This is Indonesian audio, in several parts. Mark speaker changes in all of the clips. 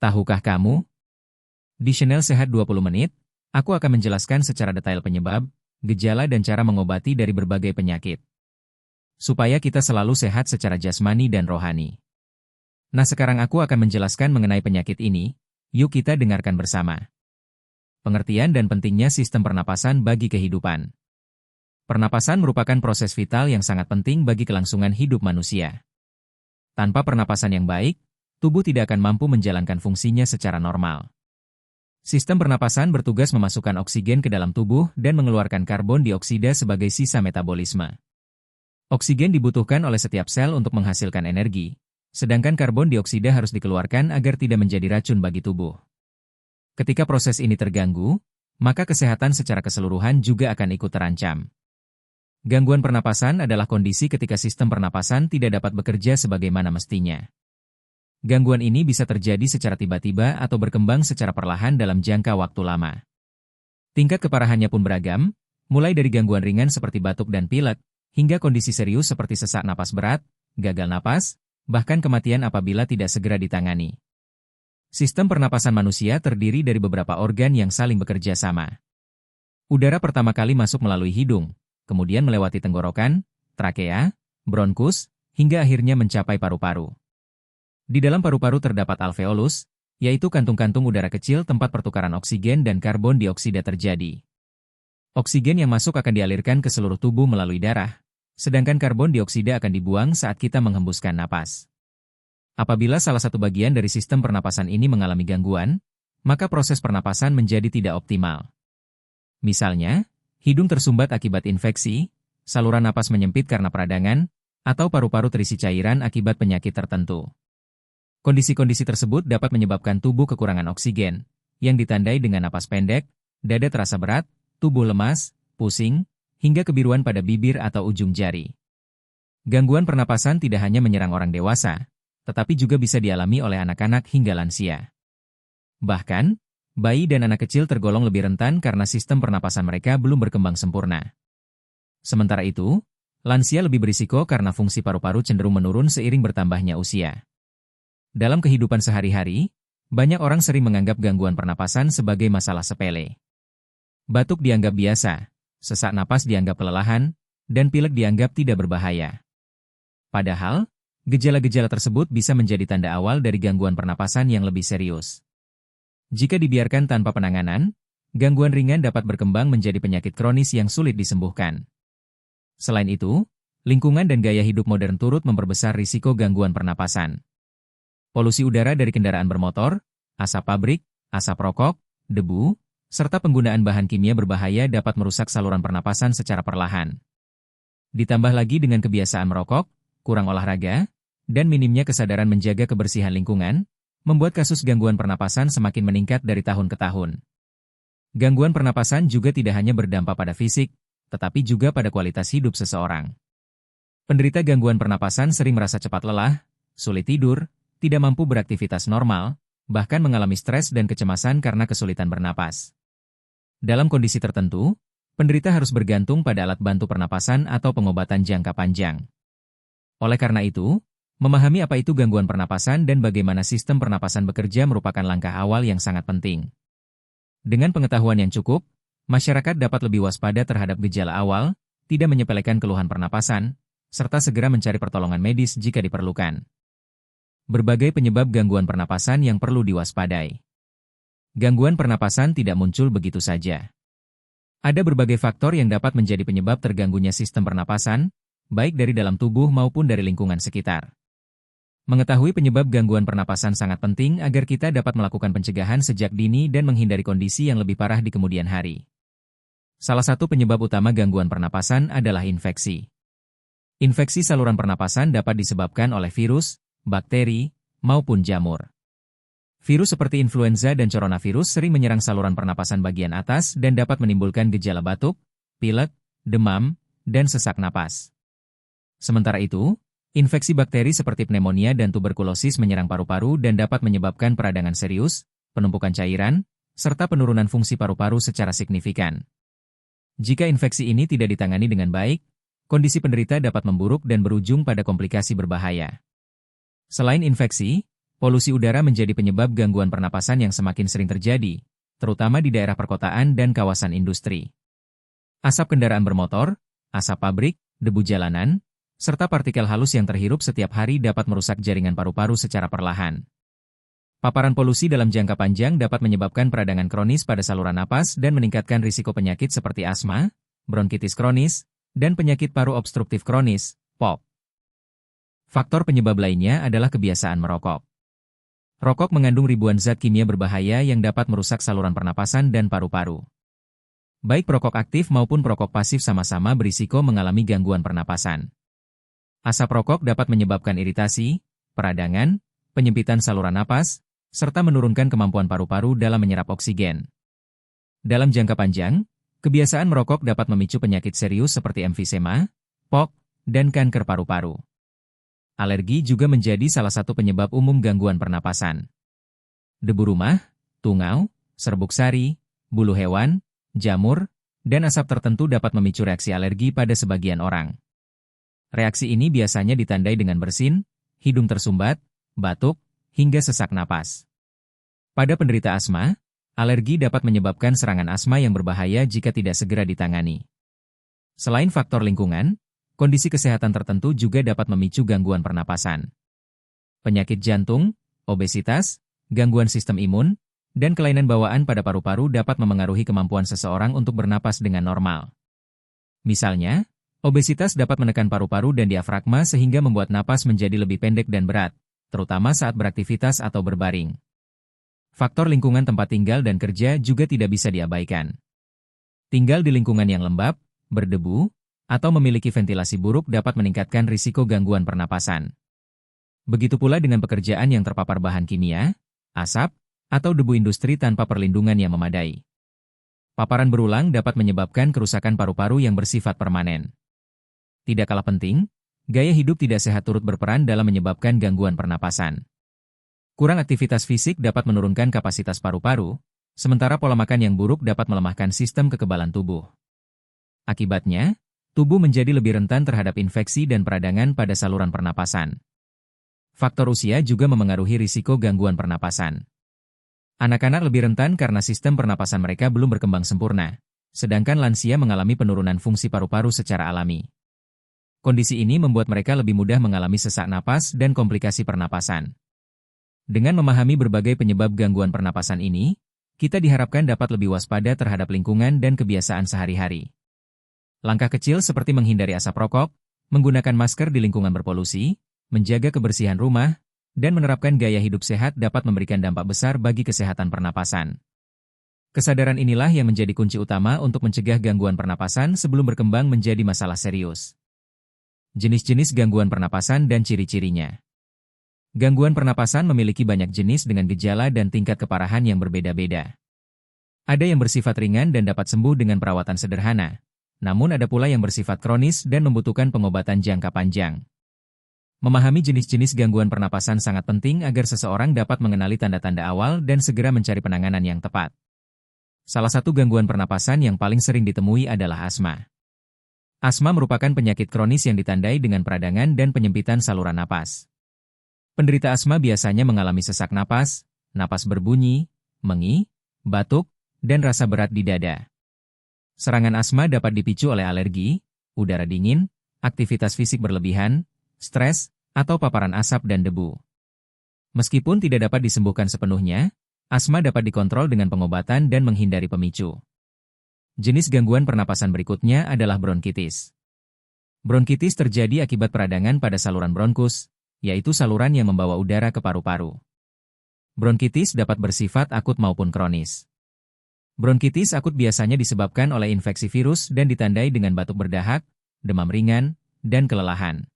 Speaker 1: Tahukah kamu? Di Channel Sehat 20 Menit, aku akan menjelaskan secara detail penyebab, gejala dan cara mengobati dari berbagai penyakit. Supaya kita selalu sehat secara jasmani dan rohani. Nah, sekarang aku akan menjelaskan mengenai penyakit ini, yuk kita dengarkan bersama. Pengertian dan pentingnya sistem pernapasan bagi kehidupan. Pernapasan merupakan proses vital yang sangat penting bagi kelangsungan hidup manusia. Tanpa pernapasan yang baik, tubuh tidak akan mampu menjalankan fungsinya secara normal. Sistem pernapasan bertugas memasukkan oksigen ke dalam tubuh dan mengeluarkan karbon dioksida sebagai sisa metabolisme. Oksigen dibutuhkan oleh setiap sel untuk menghasilkan energi, sedangkan karbon dioksida harus dikeluarkan agar tidak menjadi racun bagi tubuh. Ketika proses ini terganggu, maka kesehatan secara keseluruhan juga akan ikut terancam. Gangguan pernapasan adalah kondisi ketika sistem pernapasan tidak dapat bekerja sebagaimana mestinya. Gangguan ini bisa terjadi secara tiba-tiba atau berkembang secara perlahan dalam jangka waktu lama. Tingkat keparahannya pun beragam, mulai dari gangguan ringan seperti batuk dan pilek, hingga kondisi serius seperti sesak napas berat, gagal napas, bahkan kematian apabila tidak segera ditangani. Sistem pernapasan manusia terdiri dari beberapa organ yang saling bekerja sama. Udara pertama kali masuk melalui hidung, kemudian melewati tenggorokan, trakea, bronkus, hingga akhirnya mencapai paru-paru. Di dalam paru-paru terdapat alveolus, yaitu kantung-kantung udara kecil tempat pertukaran oksigen dan karbon dioksida terjadi. Oksigen yang masuk akan dialirkan ke seluruh tubuh melalui darah, sedangkan karbon dioksida akan dibuang saat kita menghembuskan napas. Apabila salah satu bagian dari sistem pernapasan ini mengalami gangguan, maka proses pernapasan menjadi tidak optimal. Misalnya, hidung tersumbat akibat infeksi, saluran napas menyempit karena peradangan, atau paru-paru terisi cairan akibat penyakit tertentu. Kondisi-kondisi tersebut dapat menyebabkan tubuh kekurangan oksigen, yang ditandai dengan napas pendek, dada terasa berat, tubuh lemas, pusing, hingga kebiruan pada bibir atau ujung jari. Gangguan pernapasan tidak hanya menyerang orang dewasa, tetapi juga bisa dialami oleh anak-anak hingga lansia. Bahkan, bayi dan anak kecil tergolong lebih rentan karena sistem pernapasan mereka belum berkembang sempurna. Sementara itu, lansia lebih berisiko karena fungsi paru-paru cenderung menurun seiring bertambahnya usia. Dalam kehidupan sehari-hari, banyak orang sering menganggap gangguan pernapasan sebagai masalah sepele. Batuk dianggap biasa, sesak napas dianggap kelelahan, dan pilek dianggap tidak berbahaya. Padahal, gejala-gejala tersebut bisa menjadi tanda awal dari gangguan pernapasan yang lebih serius. Jika dibiarkan tanpa penanganan, gangguan ringan dapat berkembang menjadi penyakit kronis yang sulit disembuhkan. Selain itu, lingkungan dan gaya hidup modern turut memperbesar risiko gangguan pernapasan. Polusi udara dari kendaraan bermotor, asap pabrik, asap rokok, debu, serta penggunaan bahan kimia berbahaya dapat merusak saluran pernapasan secara perlahan. Ditambah lagi dengan kebiasaan merokok, kurang olahraga, dan minimnya kesadaran menjaga kebersihan lingkungan, membuat kasus gangguan pernapasan semakin meningkat dari tahun ke tahun. Gangguan pernapasan juga tidak hanya berdampak pada fisik, tetapi juga pada kualitas hidup seseorang. Penderita gangguan pernapasan sering merasa cepat lelah, sulit tidur, tidak mampu beraktivitas normal, bahkan mengalami stres dan kecemasan karena kesulitan bernapas. Dalam kondisi tertentu, penderita harus bergantung pada alat bantu pernapasan atau pengobatan jangka panjang. Oleh karena itu, memahami apa itu gangguan pernapasan dan bagaimana sistem pernapasan bekerja merupakan langkah awal yang sangat penting. Dengan pengetahuan yang cukup, masyarakat dapat lebih waspada terhadap gejala awal, tidak menyepelekan keluhan pernapasan, serta segera mencari pertolongan medis jika diperlukan. Berbagai penyebab gangguan pernapasan yang perlu diwaspadai. Gangguan pernapasan tidak muncul begitu saja. Ada berbagai faktor yang dapat menjadi penyebab terganggunya sistem pernapasan, baik dari dalam tubuh maupun dari lingkungan sekitar. Mengetahui penyebab gangguan pernapasan sangat penting agar kita dapat melakukan pencegahan sejak dini dan menghindari kondisi yang lebih parah di kemudian hari. Salah satu penyebab utama gangguan pernapasan adalah infeksi. Infeksi saluran pernapasan dapat disebabkan oleh virus, bakteri, maupun jamur. Virus seperti influenza dan coronavirus sering menyerang saluran pernapasan bagian atas dan dapat menimbulkan gejala batuk, pilek, demam, dan sesak napas. Sementara itu, infeksi bakteri seperti pneumonia dan tuberkulosis menyerang paru-paru dan dapat menyebabkan peradangan serius, penumpukan cairan, serta penurunan fungsi paru-paru secara signifikan. Jika infeksi ini tidak ditangani dengan baik, kondisi penderita dapat memburuk dan berujung pada komplikasi berbahaya. Selain infeksi, Polusi udara menjadi penyebab gangguan pernapasan yang semakin sering terjadi, terutama di daerah perkotaan dan kawasan industri. Asap kendaraan bermotor, asap pabrik, debu jalanan, serta partikel halus yang terhirup setiap hari dapat merusak jaringan paru-paru secara perlahan. Paparan polusi dalam jangka panjang dapat menyebabkan peradangan kronis pada saluran napas dan meningkatkan risiko penyakit seperti asma, bronkitis kronis, dan penyakit paru obstruktif kronis, POK. Faktor penyebab lainnya adalah kebiasaan merokok. Rokok mengandung ribuan zat kimia berbahaya yang dapat merusak saluran pernapasan dan paru-paru. Baik perokok aktif maupun perokok pasif sama-sama berisiko mengalami gangguan pernapasan. Asap rokok dapat menyebabkan iritasi, peradangan, penyempitan saluran napas, serta menurunkan kemampuan paru-paru dalam menyerap oksigen. Dalam jangka panjang, kebiasaan merokok dapat memicu penyakit serius seperti emfisema, POK, dan kanker paru-paru. Alergi juga menjadi salah satu penyebab umum gangguan pernapasan. Debu rumah, tungau, serbuk sari, bulu hewan, jamur, dan asap tertentu dapat memicu reaksi alergi pada sebagian orang. Reaksi ini biasanya ditandai dengan bersin, hidung tersumbat, batuk, hingga sesak napas. Pada penderita asma, alergi dapat menyebabkan serangan asma yang berbahaya jika tidak segera ditangani. Selain faktor lingkungan, kondisi kesehatan tertentu juga dapat memicu gangguan pernapasan. Penyakit jantung, obesitas, gangguan sistem imun, dan kelainan bawaan pada paru-paru dapat memengaruhi kemampuan seseorang untuk bernapas dengan normal. Misalnya, obesitas dapat menekan paru-paru dan diafragma sehingga membuat napas menjadi lebih pendek dan berat, terutama saat beraktivitas atau berbaring. Faktor lingkungan tempat tinggal dan kerja juga tidak bisa diabaikan. Tinggal di lingkungan yang lembab, berdebu, atau memiliki ventilasi buruk dapat meningkatkan risiko gangguan pernapasan. Begitu pula dengan pekerjaan yang terpapar bahan kimia, asap, atau debu industri tanpa perlindungan yang memadai. Paparan berulang dapat menyebabkan kerusakan paru-paru yang bersifat permanen. Tidak kalah penting, gaya hidup tidak sehat turut berperan dalam menyebabkan gangguan pernapasan. Kurang aktivitas fisik dapat menurunkan kapasitas paru-paru, sementara pola makan yang buruk dapat melemahkan sistem kekebalan tubuh. Akibatnya, tubuh menjadi lebih rentan terhadap infeksi dan peradangan pada saluran pernapasan. Faktor usia juga memengaruhi risiko gangguan pernapasan. Anak-anak lebih rentan karena sistem pernapasan mereka belum berkembang sempurna, sedangkan lansia mengalami penurunan fungsi paru-paru secara alami. Kondisi ini membuat mereka lebih mudah mengalami sesak napas dan komplikasi pernapasan. Dengan memahami berbagai penyebab gangguan pernapasan ini, kita diharapkan dapat lebih waspada terhadap lingkungan dan kebiasaan sehari-hari. Langkah kecil seperti menghindari asap rokok, menggunakan masker di lingkungan berpolusi, menjaga kebersihan rumah, dan menerapkan gaya hidup sehat dapat memberikan dampak besar bagi kesehatan pernapasan. Kesadaran inilah yang menjadi kunci utama untuk mencegah gangguan pernapasan sebelum berkembang menjadi masalah serius. Jenis-jenis gangguan pernapasan dan ciri-cirinya. Gangguan pernapasan memiliki banyak jenis dengan gejala dan tingkat keparahan yang berbeda-beda. Ada yang bersifat ringan dan dapat sembuh dengan perawatan sederhana, namun ada pula yang bersifat kronis dan membutuhkan pengobatan jangka panjang. Memahami jenis-jenis gangguan pernapasan sangat penting agar seseorang dapat mengenali tanda-tanda awal dan segera mencari penanganan yang tepat. Salah satu gangguan pernapasan yang paling sering ditemui adalah asma. Asma merupakan penyakit kronis yang ditandai dengan peradangan dan penyempitan saluran napas. Penderita asma biasanya mengalami sesak napas, napas berbunyi, mengi, batuk, dan rasa berat di dada. Serangan asma dapat dipicu oleh alergi, udara dingin, aktivitas fisik berlebihan, stres, atau paparan asap dan debu. Meskipun tidak dapat disembuhkan sepenuhnya, asma dapat dikontrol dengan pengobatan dan menghindari pemicu. Jenis gangguan pernapasan berikutnya adalah bronkitis. Bronkitis terjadi akibat peradangan pada saluran bronkus, yaitu saluran yang membawa udara ke paru-paru. Bronkitis dapat bersifat akut maupun kronis. Bronkitis akut biasanya disebabkan oleh infeksi virus dan ditandai dengan batuk berdahak, demam ringan, dan kelelahan.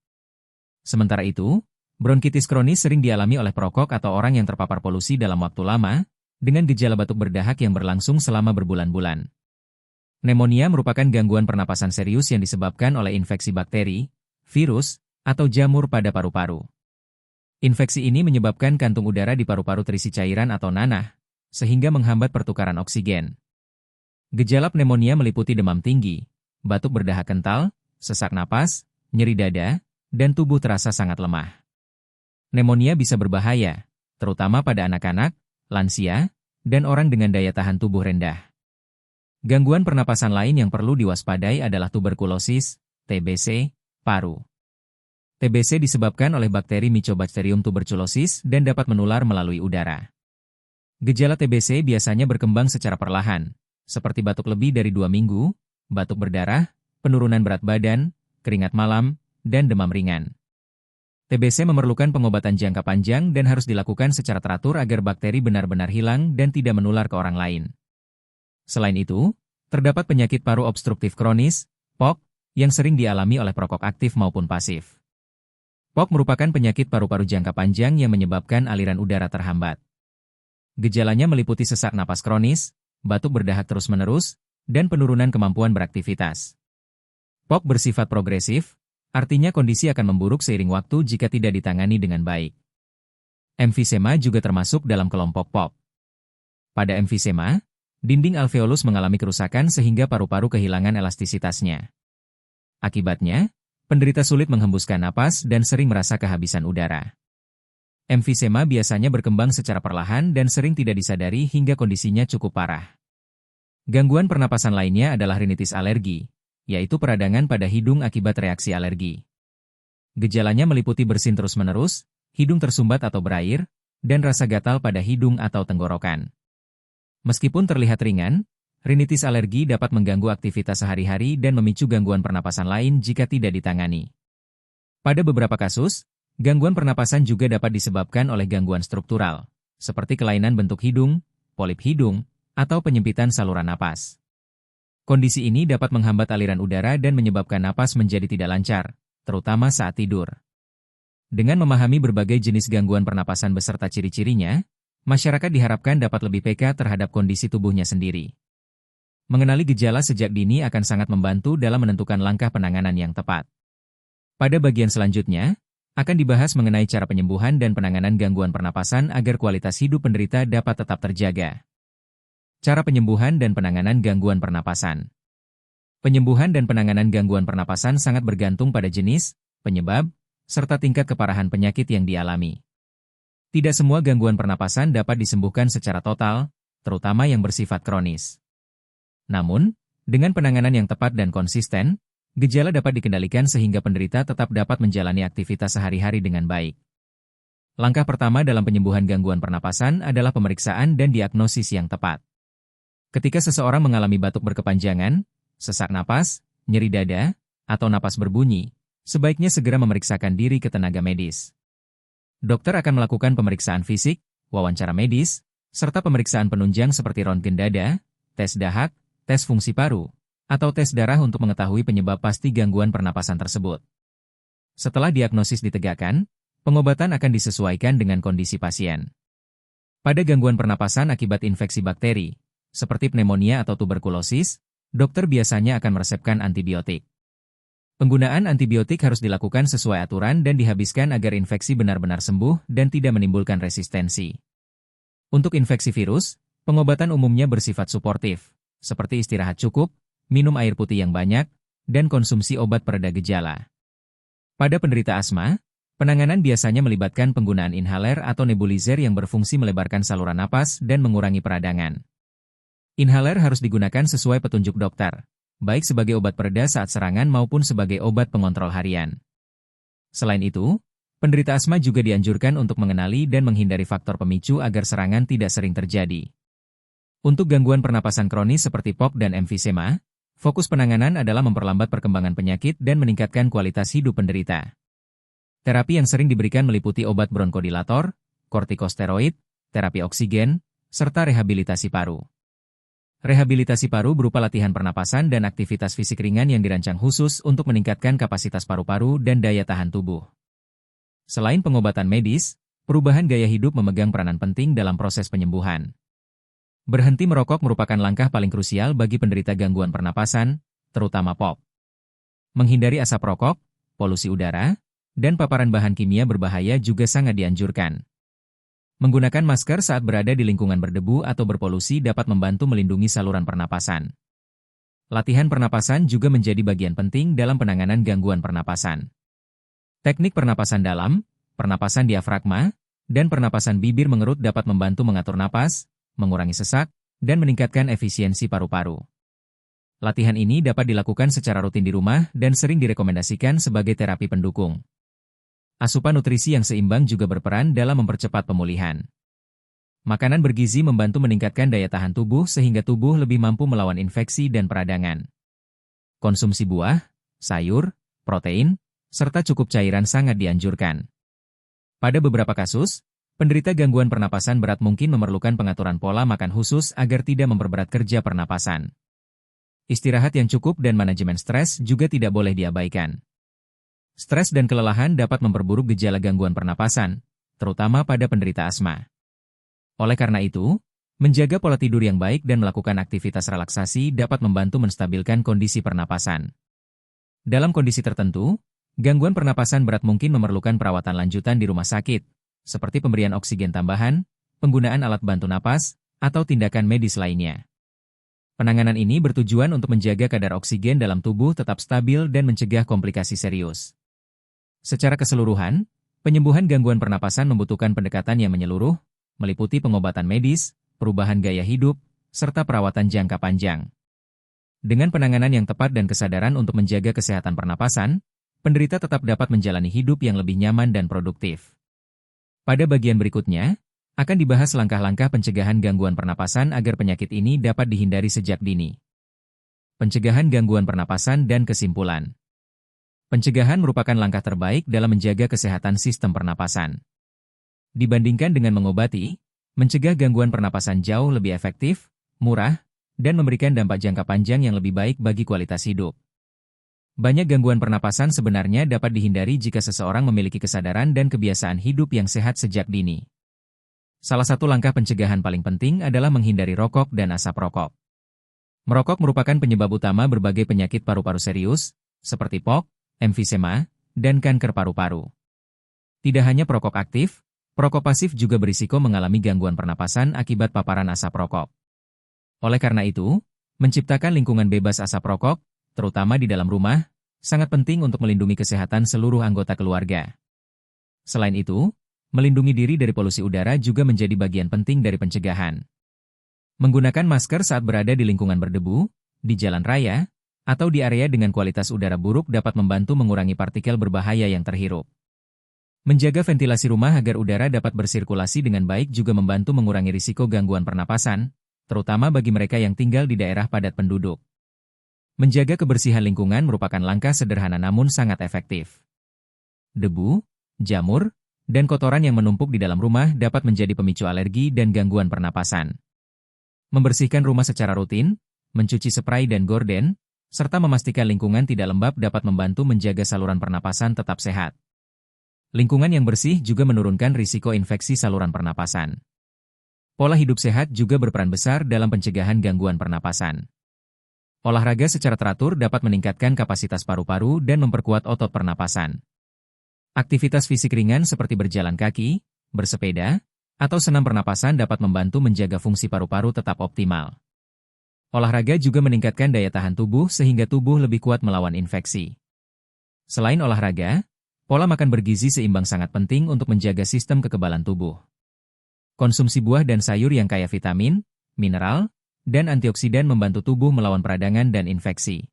Speaker 1: Sementara itu, bronkitis kronis sering dialami oleh perokok atau orang yang terpapar polusi dalam waktu lama, dengan gejala batuk berdahak yang berlangsung selama berbulan-bulan. Pneumonia merupakan gangguan pernapasan serius yang disebabkan oleh infeksi bakteri, virus, atau jamur pada paru-paru. Infeksi ini menyebabkan kantung udara di paru-paru terisi cairan atau nanah, sehingga menghambat pertukaran oksigen. Gejala pneumonia meliputi demam tinggi, batuk berdahak kental, sesak napas, nyeri dada, dan tubuh terasa sangat lemah. Pneumonia bisa berbahaya, terutama pada anak-anak, lansia, dan orang dengan daya tahan tubuh rendah. Gangguan pernapasan lain yang perlu diwaspadai adalah tuberkulosis, TBC, paru. TBC disebabkan oleh bakteri Mycobacterium tuberculosis dan dapat menular melalui udara. Gejala TBC biasanya berkembang secara perlahan, seperti batuk lebih dari 2 minggu, batuk berdarah, penurunan berat badan, keringat malam, dan demam ringan. TBC memerlukan pengobatan jangka panjang dan harus dilakukan secara teratur agar bakteri benar-benar hilang dan tidak menular ke orang lain. Selain itu, terdapat penyakit paru obstruktif kronis, POK, yang sering dialami oleh perokok aktif maupun pasif. POK merupakan penyakit paru-paru jangka panjang yang menyebabkan aliran udara terhambat. Gejalanya meliputi sesak napas kronis, batuk berdahak terus-menerus, dan penurunan kemampuan beraktivitas. POK bersifat progresif, artinya kondisi akan memburuk seiring waktu jika tidak ditangani dengan baik. Emfisema juga termasuk dalam kelompok POK. Pada emfisema, dinding alveolus mengalami kerusakan sehingga paru-paru kehilangan elastisitasnya. Akibatnya, penderita sulit menghembuskan napas dan sering merasa kehabisan udara. Emfisema biasanya berkembang secara perlahan dan sering tidak disadari hingga kondisinya cukup parah. Gangguan pernapasan lainnya adalah rinitis alergi, yaitu peradangan pada hidung akibat reaksi alergi. Gejalanya meliputi bersin terus-menerus, hidung tersumbat atau berair, dan rasa gatal pada hidung atau tenggorokan. Meskipun terlihat ringan, rinitis alergi dapat mengganggu aktivitas sehari-hari dan memicu gangguan pernapasan lain jika tidak ditangani. Pada beberapa kasus, gangguan pernapasan juga dapat disebabkan oleh gangguan struktural, seperti kelainan bentuk hidung, polip hidung, atau penyempitan saluran napas. Kondisi ini dapat menghambat aliran udara dan menyebabkan napas menjadi tidak lancar, terutama saat tidur. Dengan memahami berbagai jenis gangguan pernapasan beserta ciri-cirinya, masyarakat diharapkan dapat lebih peka terhadap kondisi tubuhnya sendiri. Mengenali gejala sejak dini akan sangat membantu dalam menentukan langkah penanganan yang tepat. Pada bagian selanjutnya, akan dibahas mengenai cara penyembuhan dan penanganan gangguan pernapasan agar kualitas hidup penderita dapat tetap terjaga. Cara penyembuhan dan penanganan gangguan pernapasan. Penyembuhan dan penanganan gangguan pernapasan sangat bergantung pada jenis, penyebab, serta tingkat keparahan penyakit yang dialami. Tidak semua gangguan pernapasan dapat disembuhkan secara total, terutama yang bersifat kronis. Namun, dengan penanganan yang tepat dan konsisten, gejala dapat dikendalikan sehingga penderita tetap dapat menjalani aktivitas sehari-hari dengan baik. Langkah pertama dalam penyembuhan gangguan pernapasan adalah pemeriksaan dan diagnosis yang tepat. Ketika seseorang mengalami batuk berkepanjangan, sesak napas, nyeri dada, atau napas berbunyi, sebaiknya segera memeriksakan diri ke tenaga medis. Dokter akan melakukan pemeriksaan fisik, wawancara medis, serta pemeriksaan penunjang seperti röntgen dada, tes dahak, tes fungsi paru, atau tes darah untuk mengetahui penyebab pasti gangguan pernapasan tersebut. Setelah diagnosis ditegakkan, pengobatan akan disesuaikan dengan kondisi pasien. Pada gangguan pernapasan akibat infeksi bakteri, seperti pneumonia atau tuberkulosis, dokter biasanya akan meresepkan antibiotik. Penggunaan antibiotik harus dilakukan sesuai aturan dan dihabiskan agar infeksi benar-benar sembuh dan tidak menimbulkan resistensi. Untuk infeksi virus, pengobatan umumnya bersifat suportif, seperti istirahat cukup, minum air putih yang banyak, dan konsumsi obat pereda gejala. Pada penderita asma, penanganan biasanya melibatkan penggunaan inhaler atau nebulizer yang berfungsi melebarkan saluran napas dan mengurangi peradangan. Inhaler harus digunakan sesuai petunjuk dokter, baik sebagai obat pereda saat serangan maupun sebagai obat pengontrol harian. Selain itu, penderita asma juga dianjurkan untuk mengenali dan menghindari faktor pemicu agar serangan tidak sering terjadi. Untuk gangguan pernapasan kronis seperti POK dan emfisema, fokus penanganan adalah memperlambat perkembangan penyakit dan meningkatkan kualitas hidup penderita. Terapi yang sering diberikan meliputi obat bronkodilator, kortikosteroid, terapi oksigen, serta rehabilitasi paru. Rehabilitasi paru berupa latihan pernapasan dan aktivitas fisik ringan yang dirancang khusus untuk meningkatkan kapasitas paru-paru dan daya tahan tubuh. Selain pengobatan medis, perubahan gaya hidup memegang peranan penting dalam proses penyembuhan. Berhenti merokok merupakan langkah paling krusial bagi penderita gangguan pernapasan, terutama POK. Menghindari asap rokok, polusi udara, dan paparan bahan kimia berbahaya juga sangat dianjurkan. Menggunakan masker saat berada di lingkungan berdebu atau berpolusi dapat membantu melindungi saluran pernapasan. Latihan pernapasan juga menjadi bagian penting dalam penanganan gangguan pernapasan. Teknik pernapasan dalam, pernapasan diafragma, dan pernapasan bibir mengerut dapat membantu mengatur napas, mengurangi sesak, dan meningkatkan efisiensi paru-paru. Latihan ini dapat dilakukan secara rutin di rumah dan sering direkomendasikan sebagai terapi pendukung. Asupan nutrisi yang seimbang juga berperan dalam mempercepat pemulihan. Makanan bergizi membantu meningkatkan daya tahan tubuh sehingga tubuh lebih mampu melawan infeksi dan peradangan. Konsumsi buah, sayur, protein, serta cukup cairan sangat dianjurkan. Pada beberapa kasus, penderita gangguan pernapasan berat mungkin memerlukan pengaturan pola makan khusus agar tidak memperberat kerja pernapasan. Istirahat yang cukup dan manajemen stres juga tidak boleh diabaikan. Stres dan kelelahan dapat memperburuk gejala gangguan pernapasan, terutama pada penderita asma. Oleh karena itu, menjaga pola tidur yang baik dan melakukan aktivitas relaksasi dapat membantu menstabilkan kondisi pernapasan. Dalam kondisi tertentu, gangguan pernapasan berat mungkin memerlukan perawatan lanjutan di rumah sakit, seperti pemberian oksigen tambahan, penggunaan alat bantu napas, atau tindakan medis lainnya. Penanganan ini bertujuan untuk menjaga kadar oksigen dalam tubuh tetap stabil dan mencegah komplikasi serius. Secara keseluruhan, penyembuhan gangguan pernapasan membutuhkan pendekatan yang menyeluruh, meliputi pengobatan medis, perubahan gaya hidup, serta perawatan jangka panjang. Dengan penanganan yang tepat dan kesadaran untuk menjaga kesehatan pernapasan, penderita tetap dapat menjalani hidup yang lebih nyaman dan produktif. Pada bagian berikutnya, akan dibahas langkah-langkah pencegahan gangguan pernapasan agar penyakit ini dapat dihindari sejak dini. Pencegahan gangguan pernapasan dan kesimpulan. Pencegahan merupakan langkah terbaik dalam menjaga kesehatan sistem pernapasan. Dibandingkan dengan mengobati, mencegah gangguan pernapasan jauh lebih efektif, murah, dan memberikan dampak jangka panjang yang lebih baik bagi kualitas hidup. Banyak gangguan pernapasan sebenarnya dapat dihindari jika seseorang memiliki kesadaran dan kebiasaan hidup yang sehat sejak dini. Salah satu langkah pencegahan paling penting adalah menghindari rokok dan asap rokok. Merokok merupakan penyebab utama berbagai penyakit paru-paru serius, seperti POK, emfisema, dan kanker paru-paru. Tidak hanya perokok aktif, perokok pasif juga berisiko mengalami gangguan pernapasan akibat paparan asap rokok. Oleh karena itu, menciptakan lingkungan bebas asap rokok, terutama di dalam rumah, sangat penting untuk melindungi kesehatan seluruh anggota keluarga. Selain itu, melindungi diri dari polusi udara juga menjadi bagian penting dari pencegahan. Menggunakan masker saat berada di lingkungan berdebu, di jalan raya, atau di area dengan kualitas udara buruk dapat membantu mengurangi partikel berbahaya yang terhirup. Menjaga ventilasi rumah agar udara dapat bersirkulasi dengan baik juga membantu mengurangi risiko gangguan pernapasan, terutama bagi mereka yang tinggal di daerah padat penduduk. Menjaga kebersihan lingkungan merupakan langkah sederhana namun sangat efektif. Debu, jamur, dan kotoran yang menumpuk di dalam rumah dapat menjadi pemicu alergi dan gangguan pernapasan. Membersihkan rumah secara rutin, mencuci spray dan gorden, serta memastikan lingkungan tidak lembab dapat membantu menjaga saluran pernapasan tetap sehat. Lingkungan yang bersih juga menurunkan risiko infeksi saluran pernapasan. Pola hidup sehat juga berperan besar dalam pencegahan gangguan pernapasan. Olahraga secara teratur dapat meningkatkan kapasitas paru-paru dan memperkuat otot pernapasan. Aktivitas fisik ringan seperti berjalan kaki, bersepeda, atau senam pernapasan dapat membantu menjaga fungsi paru-paru tetap optimal. Olahraga juga meningkatkan daya tahan tubuh sehingga tubuh lebih kuat melawan infeksi. Selain olahraga, pola makan bergizi seimbang sangat penting untuk menjaga sistem kekebalan tubuh. Konsumsi buah dan sayur yang kaya vitamin, mineral, dan antioksidan membantu tubuh melawan peradangan dan infeksi.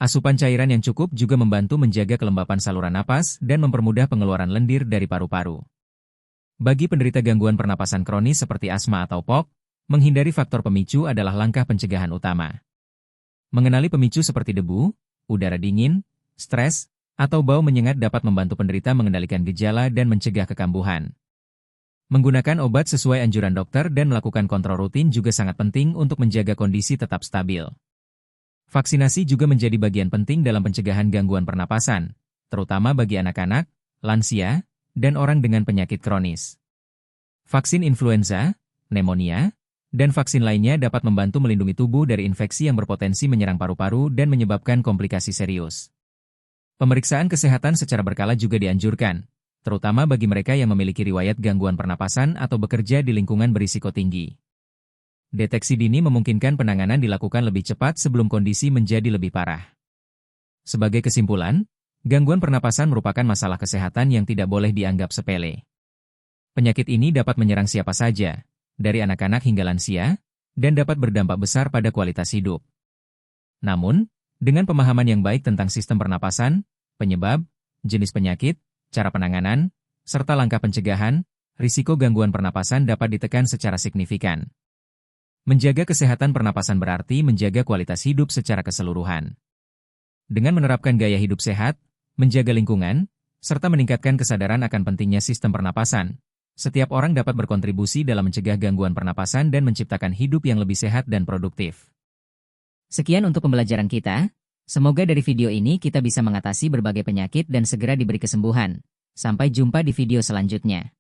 Speaker 1: Asupan cairan yang cukup juga membantu menjaga kelembapan saluran napas dan mempermudah pengeluaran lendir dari paru-paru. Bagi penderita gangguan pernapasan kronis seperti asma atau POK, menghindari faktor pemicu adalah langkah pencegahan utama. Mengenali pemicu seperti debu, udara dingin, stres, atau bau menyengat dapat membantu penderita mengendalikan gejala dan mencegah kekambuhan. Menggunakan obat sesuai anjuran dokter dan melakukan kontrol rutin juga sangat penting untuk menjaga kondisi tetap stabil. Vaksinasi juga menjadi bagian penting dalam pencegahan gangguan pernapasan, terutama bagi anak-anak, lansia, dan orang dengan penyakit kronis. Vaksin influenza, pneumonia, dan vaksin lainnya dapat membantu melindungi tubuh dari infeksi yang berpotensi menyerang paru-paru dan menyebabkan komplikasi serius. Pemeriksaan kesehatan secara berkala juga dianjurkan, terutama bagi mereka yang memiliki riwayat gangguan pernapasan atau bekerja di lingkungan berisiko tinggi. Deteksi dini memungkinkan penanganan dilakukan lebih cepat sebelum kondisi menjadi lebih parah. Sebagai kesimpulan, gangguan pernapasan merupakan masalah kesehatan yang tidak boleh dianggap sepele. Penyakit ini dapat menyerang siapa saja, dari anak-anak hingga lansia, dan dapat berdampak besar pada kualitas hidup. Namun, dengan pemahaman yang baik tentang sistem pernapasan, penyebab, jenis penyakit, cara penanganan, serta langkah pencegahan, risiko gangguan pernapasan dapat ditekan secara signifikan. Menjaga kesehatan pernapasan berarti menjaga kualitas hidup secara keseluruhan. Dengan menerapkan gaya hidup sehat, menjaga lingkungan, serta meningkatkan kesadaran akan pentingnya sistem pernapasan, setiap orang dapat berkontribusi dalam mencegah gangguan pernapasan dan menciptakan hidup yang lebih sehat dan produktif.
Speaker 2: Sekian untuk pembelajaran kita. Semoga dari video ini kita bisa mengatasi berbagai penyakit dan segera diberi kesembuhan. Sampai jumpa di video selanjutnya.